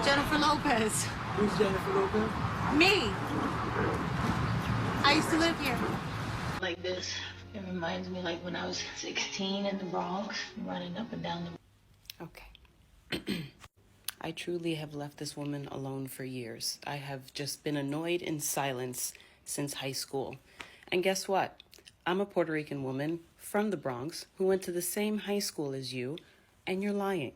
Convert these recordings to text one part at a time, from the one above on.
Jennifer Lopez. Who's Jennifer Lopez? Me. I used to live here. Like this. It reminds me like when I was 16 in the Bronx, running up and down the... Okay. I truly have left this woman alone for years. I have just been annoyed in silence since high school. And guess what? I'm a Puerto Rican woman from the Bronx who went to the same high school as you, and you're lying.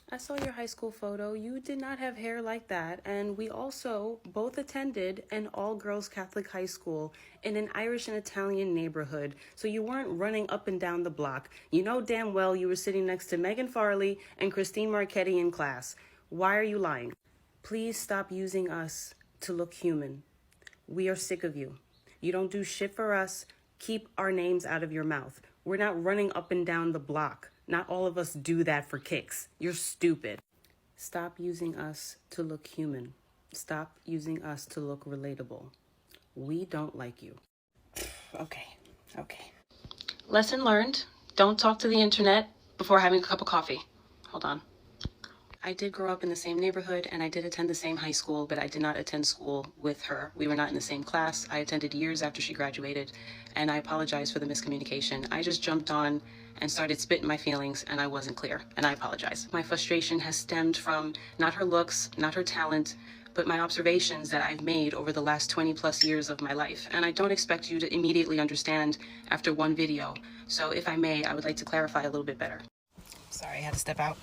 I saw your high school photo. You did not have hair like that, and we also both attended an all-girls Catholic high school in an Irish and Italian neighborhood, so you weren't running up and down the block. You know damn well you were sitting next to Megan Farley and Christine Marchetti in class. Why are you lying? Please stop using us to look human. We are sick of you. You don't do shit for us. Keep our names out of your mouth. We're not running up and down the block. Not all of us do that for kicks. You're stupid. Stop using us to look human. Stop using us to look relatable. We don't like you. Okay. Lesson learned. Don't talk to the internet before having a cup of coffee. Hold on. I did grow up in the same neighborhood and I did attend the same high school, but I did not attend school with her. We were not in the same class. I attended years after she graduated, and I apologize for the miscommunication. I just jumped on and started spitting my feelings, and I wasn't clear, and I apologize. My frustration has stemmed from not her looks, not her talent, but my observations that I've made over the last 20 plus years of my life. And I don't expect you to immediately understand after one video. So if I may, I would like to clarify a little bit better. Sorry, I had to step out.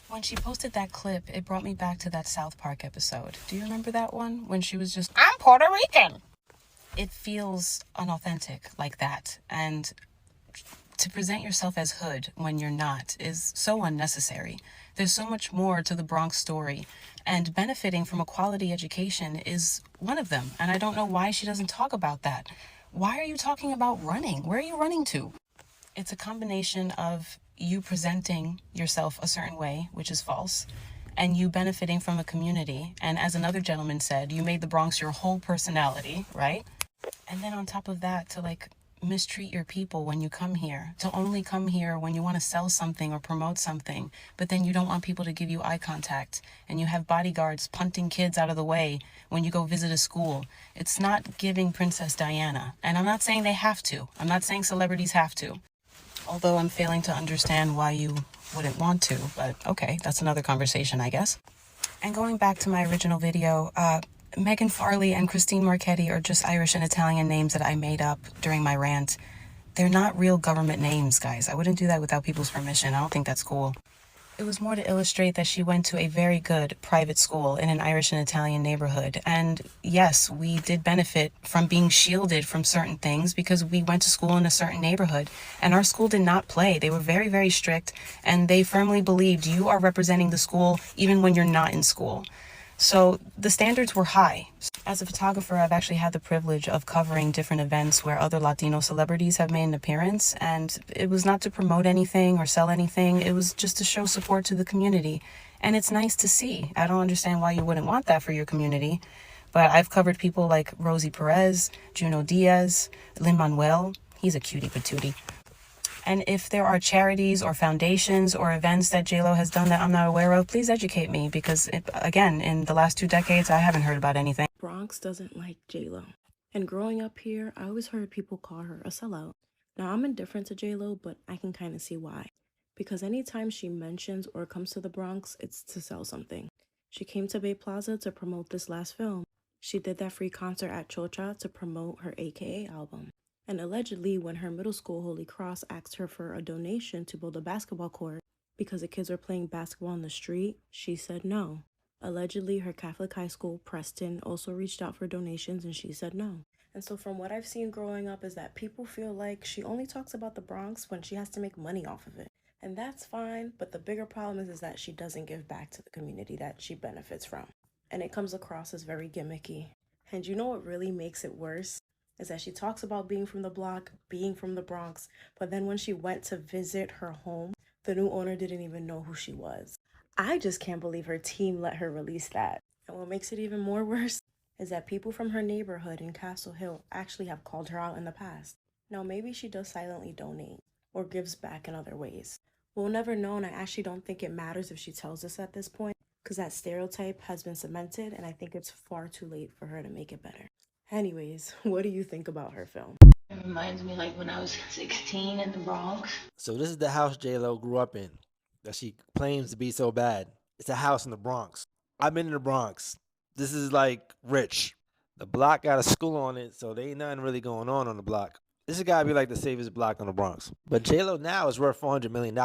When she posted that clip, it brought me back to that South Park episode. Do you remember that one? When she was just, I'm Puerto Rican. It feels unauthentic like that. And to present yourself as hood when you're not is so unnecessary. There's so much more to the Bronx story. And benefiting from a quality education is one of them. And I don't know why she doesn't talk about that. Why are you talking about running? Where are you running to? It's a combination of you presenting yourself a certain way, which is false, and you benefiting from a community. And as another gentleman said, you made the Bronx your whole personality, right? And then on top of that, to like mistreat your people when you come here, to only come here when you want to sell something or promote something, but then you don't want people to give you eye contact, and you have bodyguards punting kids out of the way when you go visit a school. It's not giving Princess Diana. And I'm not saying they have to. I'm not saying celebrities have to. Although I'm failing to understand why you wouldn't want to, but okay, that's another conversation, I guess. And going back to my original video, Megan Farley and Christine Marchetti are just Irish and Italian names that I made up during my rant. They're not real government names, guys. I wouldn't do that without people's permission. I don't think that's cool. It was more to illustrate that she went to a very good private school in an Irish and Italian neighborhood. And yes, we did benefit from being shielded from certain things because we went to school in a certain neighborhood. And our school did not play. They were very, very strict. And they firmly believed you are representing the school even when you're not in school. So the standards were high. As a photographer, I've actually had the privilege of covering different events where other Latino celebrities have made an appearance, and it was not to promote anything or sell anything. It was just to show support to the community, and it's nice to see. I don't understand why you wouldn't want that for your community, but I've covered people like Rosie Perez, Juno Diaz, Lin-Manuel. He's a cutie patootie. And if there are charities or foundations or events that JLO has done that I'm not aware of, please educate me because, again, in the last 2 decades, I haven't heard about anything. Bronx doesn't like JLO. And growing up here, I always heard people call her a sellout. Now, I'm indifferent to JLO, but I can kind of see why. Because anytime she mentions or comes to the Bronx, it's to sell something. She came to Bay Plaza to promote this last film. She did that free concert at Chocha to promote her AKA album. And allegedly, when her middle school Holy Cross asked her for a donation to build a basketball court because the kids were playing basketball on the street, she said no. Allegedly, her Catholic high school, Preston, also reached out for donations and she said no. And so from what I've seen growing up is that people feel like she only talks about the Bronx when she has to make money off of it. And that's fine, but the bigger problem is that she doesn't give back to the community that she benefits from. And it comes across as very gimmicky. And you know what really makes it worse? Is that she talks about being from the block, being from the Bronx, but then when she went to visit her home, the new owner didn't even know who she was. I just can't believe her team let her release that. And what makes it even more worse is that people from her neighborhood in Castle Hill actually have called her out in the past. Now maybe she does silently donate or gives back in other ways. We'll never know, and I actually don't think it matters if she tells us at this point, because that stereotype has been cemented, and I think it's far too late for her to make it better. Anyways, what do you think about her film? It reminds me like when I was 16 in the Bronx. So this is the house JLo grew up in that she claims to be so bad. It's a house in the Bronx. I've been in the Bronx. This is like rich. The block got a school on it, so there ain't nothing really going on the block. This has got to be like the safest block on the Bronx. But JLo now is worth $400 million.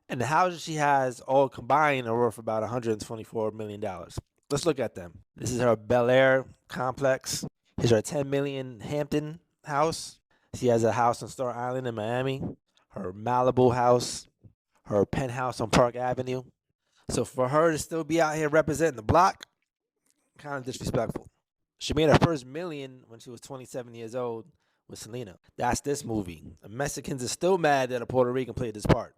And the houses she has all combined are worth about $124 million. Let's look at them. This is her Bel Air complex. Here's her $10 million Hampton house. She has a house on Star Island in Miami. Her Malibu house. Her penthouse on Park Avenue. So for her to still be out here representing the block, kind of disrespectful. She made her first million when she was 27 years old with Selena. That's this movie. The Mexicans are still mad that a Puerto Rican played this part.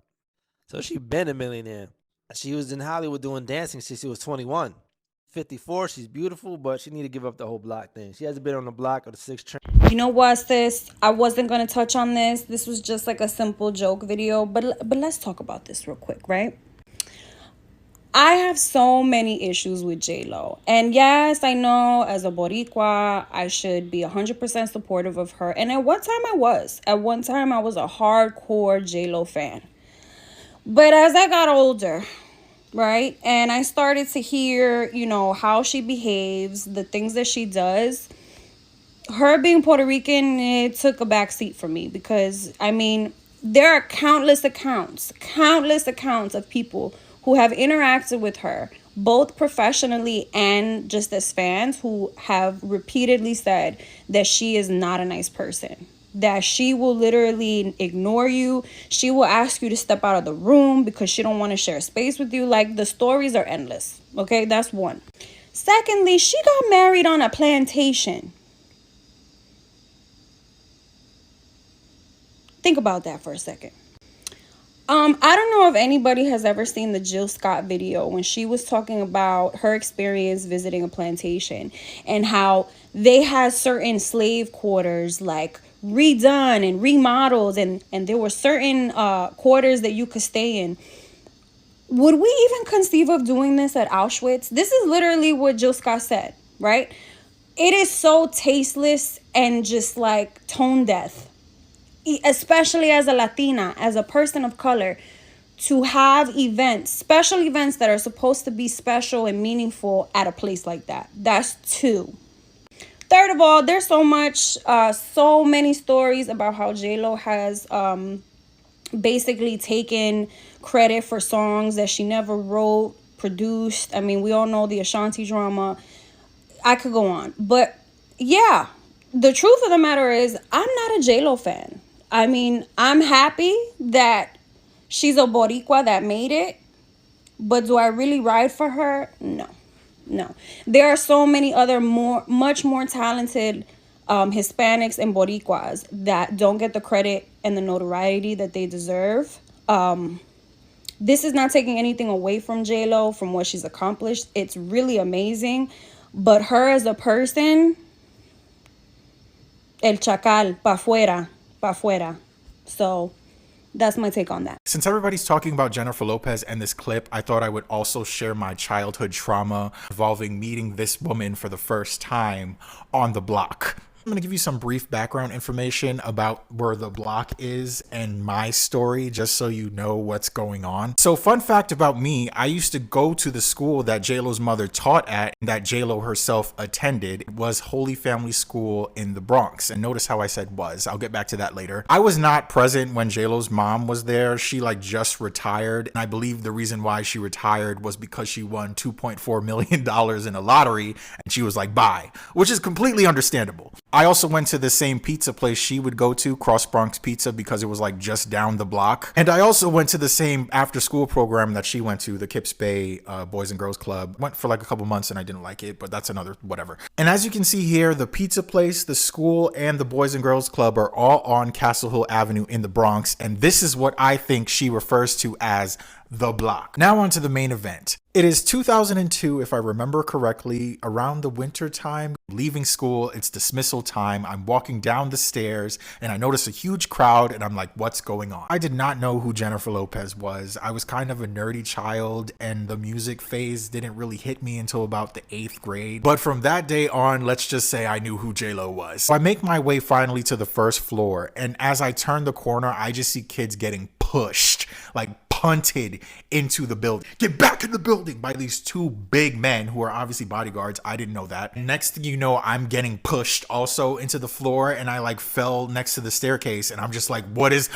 So she been a millionaire. She was in Hollywood doing dancing since she was 21. 54, she's beautiful, but she need to give up the whole block thing. She hasn't been on the block or the 6 train. You know what, sis? I wasn't going to touch on this. This was just like a simple joke video. But let's talk about this real quick, right? I have so many issues with JLo. And yes, I know as a Boricua, I should be 100% supportive of her. And at one time I was. At one time I was a hardcore JLo fan. But as I got older, right, and I started to hear, you know, how she behaves, the things that she does, her being Puerto Rican, it took a backseat for me because, I mean, there are countless accounts of people who have interacted with her, both professionally and just as fans, who have repeatedly said that she is not a nice person, that she will literally ignore you. She will ask you to step out of the room because she don't want to share space with you. Like, the stories are endless. Okay, that's one. Secondly, she got married on a plantation. Think about that for a second. I don't know if anybody has ever seen the Jill Scott video when she was talking about her experience visiting a plantation and how they had certain slave quarters like redone and remodeled, and there were certain quarters that you could stay in. Would we even conceive of doing this at Auschwitz? This is literally what Jill Scott said, right? It is so tasteless and just like tone deaf, especially as a Latina, as a person of color, to have events, special events that are supposed to be special and meaningful at a place like that. That's two. Third of all, there's so many stories about how JLo has basically taken credit for songs that she never wrote, produced. I mean, we all know the Ashanti drama. I could go on. But yeah, the truth of the matter is I'm not a JLo fan. I mean, I'm happy that she's a Boricua that made it. But do I really ride for her? No. There are so many other much more talented Hispanics and Boricuas that don't get the credit and the notoriety that they deserve. This is not taking anything away from JLo, from what she's accomplished. It's really amazing. But her as a person, el chacal, pa fuera. So that's my take on that. Since everybody's talking about Jennifer Lopez and this clip, I thought I would also share my childhood trauma involving meeting this woman for the first time on the block. I'm going to give you some brief background information about where the block is and my story, just so you know what's going on. So fun fact about me, I used to go to the school that JLo's mother taught at, that JLo herself attended. It was Holy Family School in the Bronx. And notice how I said was. I'll get back to that later. I was not present when JLo's mom was there. She just retired. And I believe the reason why she retired was because she won $2.4 million in a lottery. And she was like, bye, which is completely understandable. I also went to the same pizza place she would go to, Cross Bronx Pizza, because it was just down the block. And I also went to the same after school program that she went to, the Kips Bay Boys and Girls Club. Went for a couple months and I didn't like it, but that's another whatever. And as you can see here, the pizza place, the school, and the Boys and Girls Club are all on Castle Hill Avenue in the Bronx. And this is what I think she refers to as the block. Now on to the main event. It is 2002, if I remember correctly, around the winter time, leaving school, it's dismissal time. I'm walking down the stairs and I notice a huge crowd and I'm like, what's going on? I did not know who Jennifer Lopez was. I was kind of a nerdy child and the music phase didn't really hit me until about the 8th grade. But from that day on, let's just say I knew who JLo was. So I make my way finally to the first floor, and as I turn the corner, I just see kids getting pushed, like punted into the building. Get back in the building by these two big men who are obviously bodyguards. I didn't know that. Next thing you know, I'm getting pushed also into the floor, and I like fell next to the staircase, and I'm just like, what is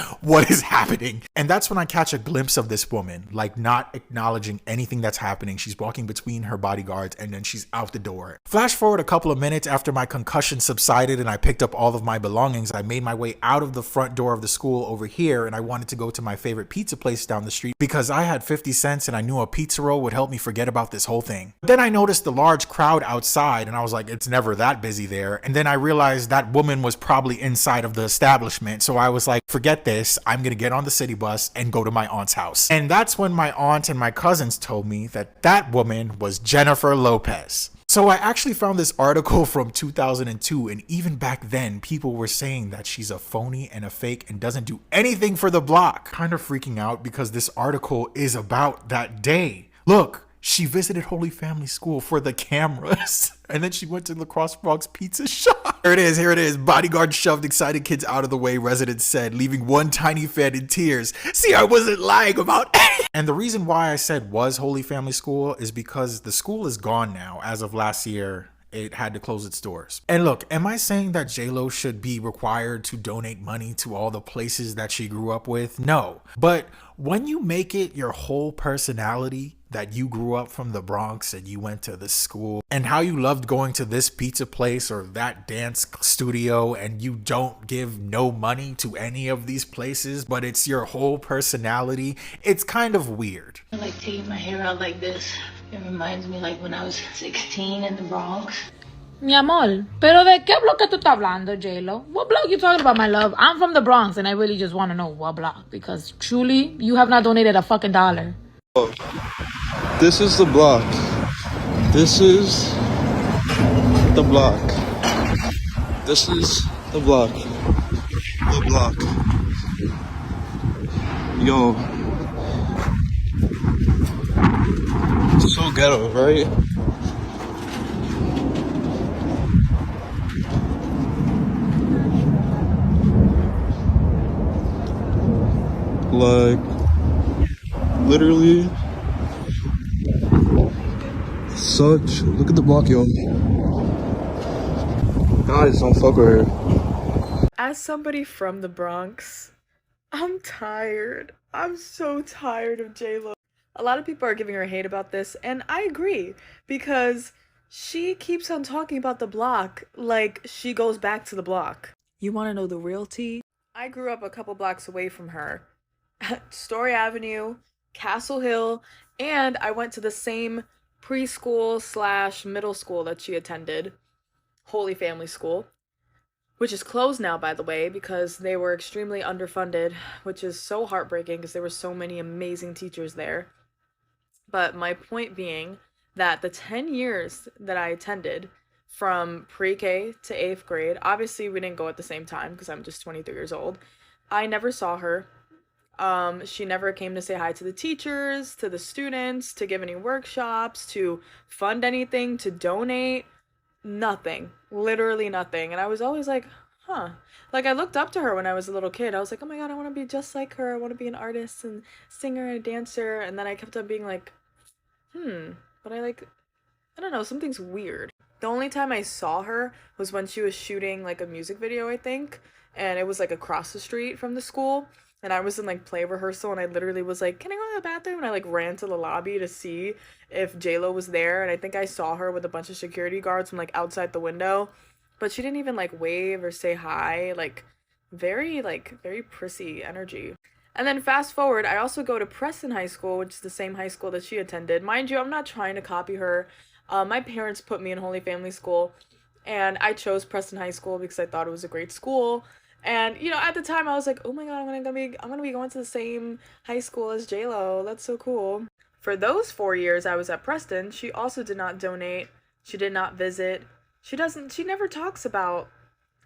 happening? And that's when I catch a glimpse of this woman, like not acknowledging anything that's happening. She's walking between her bodyguards and then she's out the door. Flash forward a couple of minutes after my concussion subsided and I picked up all of my belongings. I made my way out of the front door of the school over here, and I wanted to go to my favorite pizza place down the street because I had 50 cents and I knew a pizza roll would help me forget about this whole thing. But then I noticed the large crowd outside and I was like, it's never that busy there. And then I realized that woman was probably inside of the establishment. So I was like, forget this. I'm going to get on the city bus and go to my aunt's house. And that's when my aunt and my cousins told me that that woman was Jennifer Lopez. So I actually found this article from 2002, and even back then, people were saying that she's a phony and a fake and doesn't do anything for the block. Kind of freaking out because this article is about that day. Look, she visited Holy Family School for the cameras, and then she went to Lacrosse Bronx Pizza Shop. Here it is. Bodyguard shoved excited kids out of the way, residents said, leaving one tiny fan in tears. See, I wasn't lying about it. And the reason why I said was Holy Family School is because the school is gone now. As of last year, it had to close its doors. And look, am I saying that JLo should be required to donate money to all the places that she grew up with? No. But when you make it your whole personality that you grew up from the Bronx and you went to this school and how you loved going to this pizza place or that dance studio, and you don't give no money to any of these places, but it's your whole personality, it's kind of weird. I like taking my hair out like this. It reminds me like when I was 16 in the Bronx. Mi amor, pero de qué bloque tú estás hablando, JLo? What block you talking about, my love? I'm from the Bronx and I really just want to know what block, because truly, you have not donated a fucking dollar. Oh, this is the block. This is the block. This is the block. The block. Yo. It's so ghetto, right? Like, literally, look at the block, yo. Guys, don't fuck with her. As somebody from the Bronx, I'm tired. I'm so tired of JLo. A lot of people are giving her hate about this, and I agree, because she keeps on talking about the block like she goes back to the block. You want to know the real tea? I grew up a couple blocks away from her. Story Avenue, Castle Hill, and I went to the same preschool / middle school that she attended, Holy Family School, which is closed now, by the way, because they were extremely underfunded, which is so heartbreaking because there were so many amazing teachers there. But my point being that the 10 years that I attended, from pre-K to 8th grade, obviously we didn't go at the same time because I'm just 23 years old, I never saw her. She never came to say hi to the teachers, to the students, to give any workshops, to fund anything, to donate. Nothing. Literally nothing. And I was always like, huh. Like, I looked up to her when I was a little kid. I was like, oh my god, I want to be just like her. I want to be an artist and singer and dancer. And then I kept on being like, but I don't know, something's weird. The only time I saw her was when she was shooting like a music video, I think. And it was like across the street from the school. And I was in like play rehearsal, and I literally was like, can I go to the bathroom? And I like ran to the lobby to see if JLo was there. And I think I saw her with a bunch of security guards from like outside the window, but she didn't even like wave or say hi. Like very prissy energy. And then fast forward, I also go to Preston High School, which is the same high school that she attended. Mind you, I'm not trying to copy her. My parents put me in Holy Family School, and I chose Preston High School because I thought it was a great school. And you know, at the time I was like, oh my god, I'm gonna be going to the same high school as JLo. That's so cool. For those 4 years I was at Preston, she also did not donate. She did not visit. She never talks about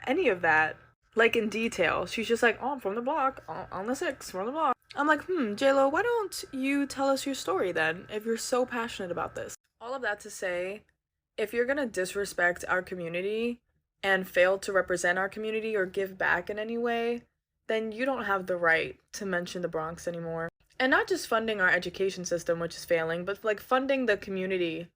any of that, like in detail. She's just like, oh, I'm from the block, on the 6th, from the block. I'm like, JLo, why don't you tell us your story then, if you're so passionate about this? All of that to say, if you're gonna disrespect our community and fail to represent our community or give back in any way, then you don't have the right to mention the Bronx anymore. And not just funding our education system, which is failing, but like funding the community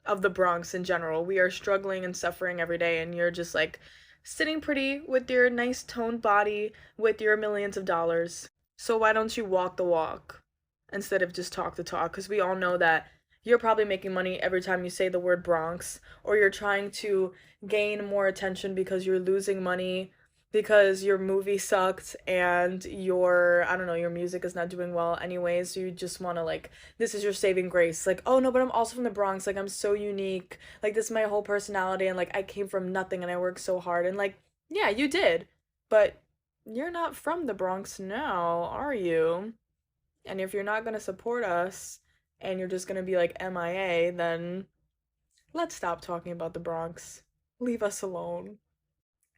of the Bronx in general. We are struggling and suffering every day, and you're just like sitting pretty with your nice toned body with your millions of dollars. So why don't you walk the walk instead of just talk the talk? Because we all know that you're probably making money every time you say the word Bronx, or you're trying to gain more attention because you're losing money because your movie sucked and your music is not doing well anyways, so you just want to, like, this is your saving grace. Like, oh no, but I'm also from the Bronx, like, I'm so unique, like, this is my whole personality, and like, I came from nothing and I worked so hard. And like, yeah, you did, but you're not from the Bronx now, are you? And if you're not gonna support us and you're just gonna be like MIA, then let's stop talking about the Bronx. Leave us alone.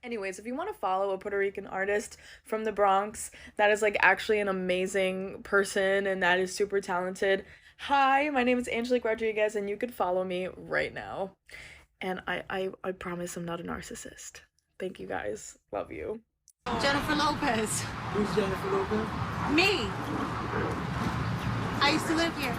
Anyways, if you want to follow a Puerto Rican artist from the Bronx that is like actually an amazing person and that is super talented, hi, my name is Angelique Rodriguez and you could follow me right now. And I promise I'm not a narcissist. Thank you guys. Love you. Jennifer Lopez. Who's Jennifer Lopez? Me. I used to live here.